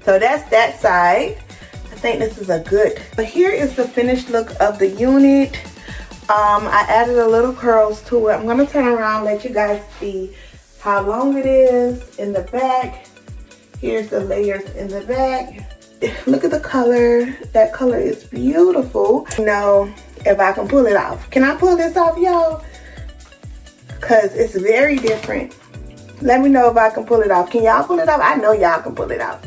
So that's that side. I think this is a good. But here is the finished look of the unit. I added a little curls to it. I'm gonna turn around, let you guys see how long it is in the back. Here's the layers in the back. Look at the color. That color is beautiful. Know if I can pull it off. Can I pull this off, y'all? Because it's very different. Let me know if I can pull it off. Can y'all pull it off? I know y'all can pull it off.